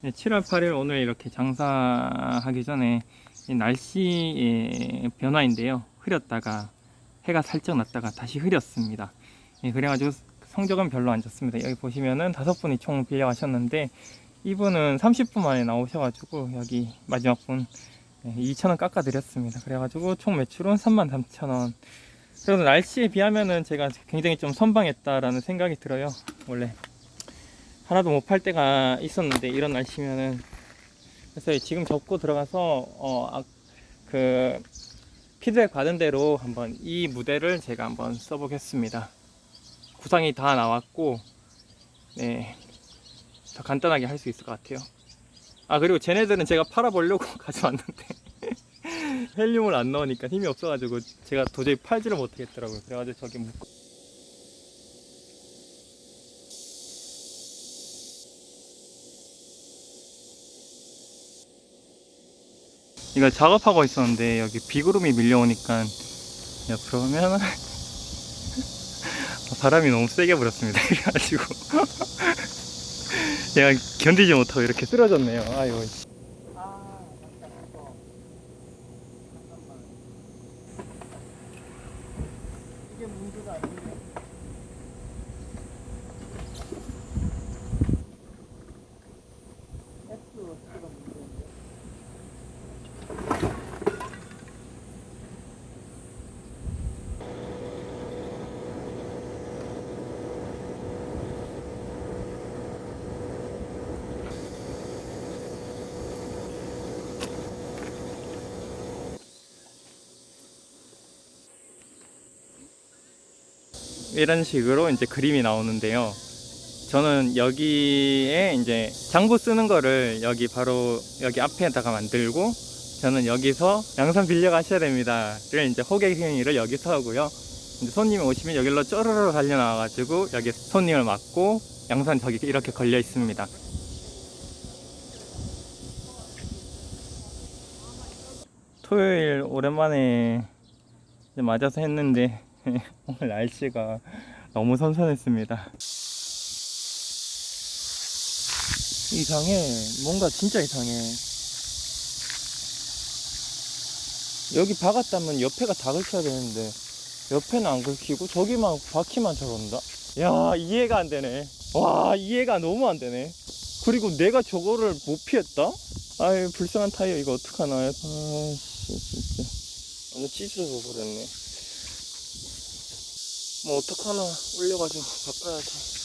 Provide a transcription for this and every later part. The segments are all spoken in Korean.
네, 7월 8일 오늘 이렇게 장사하기 전에 이 날씨의 변화인데요. 흐렸다가 해가 살짝 났다가 다시 흐렸습니다. 예, 그래가지고 성적은 별로 안 좋습니다. 여기 보시면은 5분이 총 빌려가셨는데 이분은 30분 만에 나오셔가지고 여기 마지막 분 2,000원 깎아드렸습니다. 그래가지고 총 매출은 33,000원. 그래도 날씨에 비하면은 제가 굉장히 좀 선방했다라는 생각이 들어요. 원래 하나도 못 팔 때가 있었는데 이런 날씨면은. 그래서 지금 접고 들어가서 그 피드백 받은 대로 한번 이 무대를 제가 한번 써보겠습니다. 구상이 다 나왔고 네, 더 간단하게 할 수 있을 것 같아요. 그리고 쟤네들은 제가 팔아보려고 가져왔는데 헬륨을 안 넣으니까 힘이 없어가지고 제가 도저히 팔지를 못하겠더라고요. 그래가지고 저기 묶고 이거 작업하고 있었는데 여기 비구름이 밀려오니까 옆으로 오면 바람이 너무 세게 불었습니다. 그래가지고 제가 견디지 못하고 이렇게 쓰러졌네요. 아이고. 이게 문제가 아니에요. S가 문제인데. 이런 식으로 이제 그림이 나오는데요. 저는 여기에 이제 장부 쓰는 거를 여기 바로 여기 앞에다가 만들고 저는 여기서 양산 빌려 가셔야 됩니다를 이제 호객 행위를 여기서 하고요. 이제 손님이 오시면 여기로 쪼르르 달려 나와 가지고 여기 손님을 맞고 양산 저기 이렇게 걸려 있습니다. 토요일 오랜만에 이제 맞아서 했는데 오늘 날씨가 너무 선선했습니다. 이상해. 뭔가 진짜 이상해. 여기 박았다면 옆에가 다 긁혀야 되는데 옆에는 안 긁히고 저기만 바퀴만 저런다. 야, 이해가 안 되네. 와, 이해가 너무 안 되네. 그리고 내가 저거를 못 피했다? 아유, 불쌍한 타이어 이거 어떡하나. 아이씨, 진짜 완전 찢어져 버렸네. 뭐 어떡하나. 올려가지고 바꿔야지.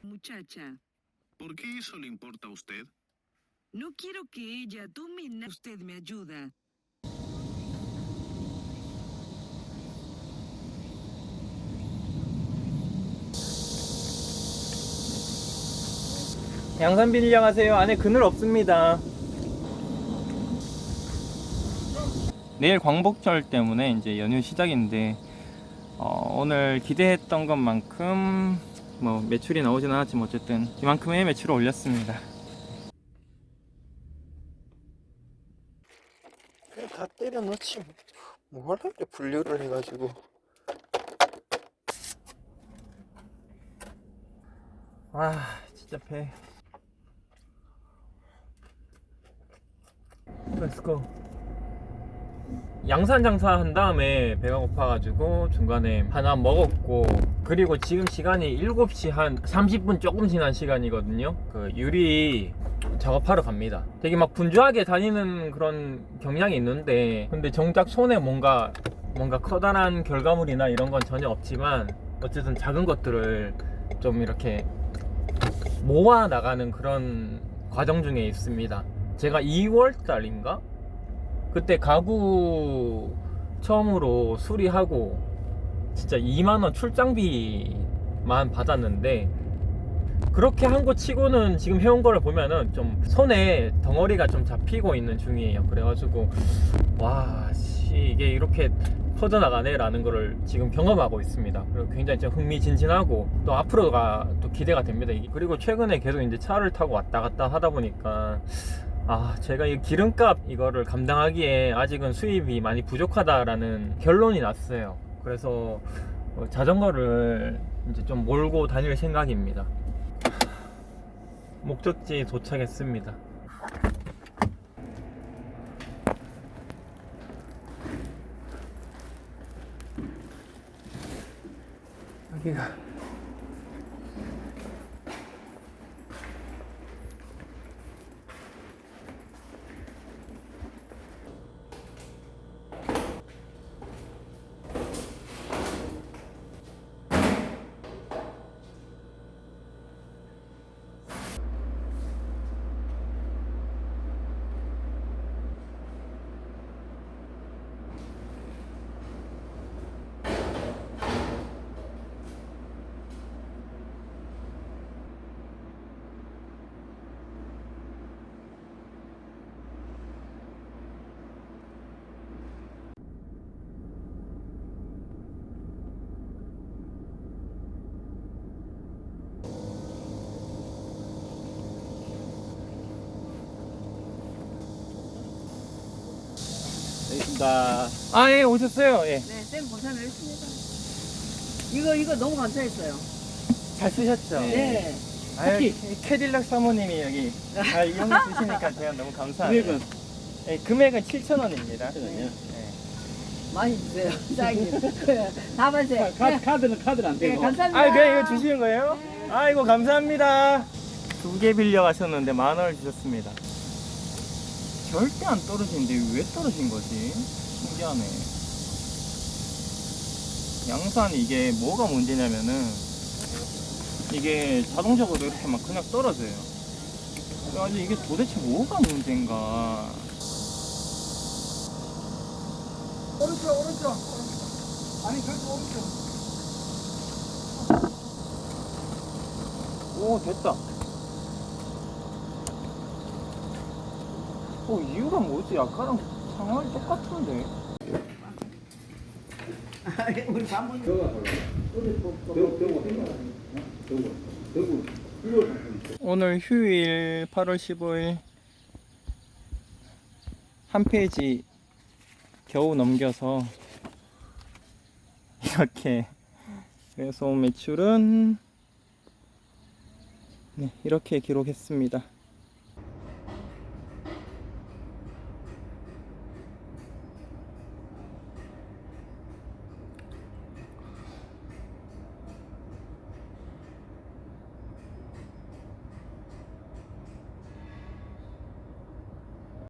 Muchacha, ¿Por qué eso le importa a usted? no quiero que ella tome nada. Usted me ayuda. 양산 빌려 가세요. 안에 그늘 없습니다. 내일 광복절 때문에 이제 연휴 시작인데 오늘 기대했던 것만큼 뭐 매출이 나오진 않았지만 어쨌든 이만큼의 매출을 올렸습니다. 그냥 다 때려 넣지 뭐 하려 그래. 분류를 해가지고 진짜 배. 렛츠고. 양산 장사 한 다음에 배가 고파가지고 중간에 하나 먹었고, 그리고 지금 시간이 7시 한 30분 조금 지난 시간이거든요. 그 유리 작업하러 갑니다. 되게 막 분주하게 다니는 그런 경향이 있는데, 근데 정작 손에 뭔가 커다란 결과물이나 이런 건 전혀 없지만 어쨌든 작은 것들을 좀 이렇게 모아 나가는 그런 과정 중에 있습니다. 제가 2월 달인가? 그때 가구 처음으로 수리하고 진짜 2만원 출장비만 받았는데, 그렇게 한 거 치고는 지금 해온 거를 보면은 좀 손에 덩어리가 좀 잡히고 있는 중이에요. 그래가지고 와, 이게 이렇게 퍼져나가네 라는 거를 지금 경험하고 있습니다. 그리고 굉장히 좀 흥미진진하고 또 앞으로가 또 기대가 됩니다. 그리고 최근에 계속 이제 차를 타고 왔다 갔다 하다 보니까 제가 이 기름값 이거를 감당하기에 아직은 수입이 많이 부족하다라는 결론이 났어요. 그래서 자전거를 이제 좀 몰고 다닐 생각입니다. 목적지에 도착했습니다. 여기가 알겠습니다. 예, 오셨어요. 예. 네, 쌤 고생을 했습니다. 이거 너무 감사했어요. 잘 쓰셨죠? 네. 아유, 캐딜락 사모님이 여기 잘 이용해 주시니까 제가 너무 감사해요. 금액은? 예, 금액은 7,000원입니다. 7,000원이요? 많이 주세요. 짱이. 다 받으세요. 카드는 안 네, 되고. 감사합니다. 그냥 이거 주시는 거예요? 네. 아이고, 감사합니다. 2개 빌려 가셨는데 10,000원을 주셨습니다. 절대 안 떨어지는데 왜 떨어진 거지? 신기하네. 양산 이게 뭐가 문제냐면은 이게 자동적으로 이렇게 막 그냥 떨어져요. 그래가지고 이게 도대체 뭐가 문제인가. 오른쪽. 아니, 그래도 오른쪽. 오, 됐다. 이유가 뭐지? 아까랑 상황이 똑같은데. 우리 반분. 오늘 휴일 8월 15일 한 페이지 겨우 넘겨서 이렇게, 그래서 매출은 이렇게 기록했습니다.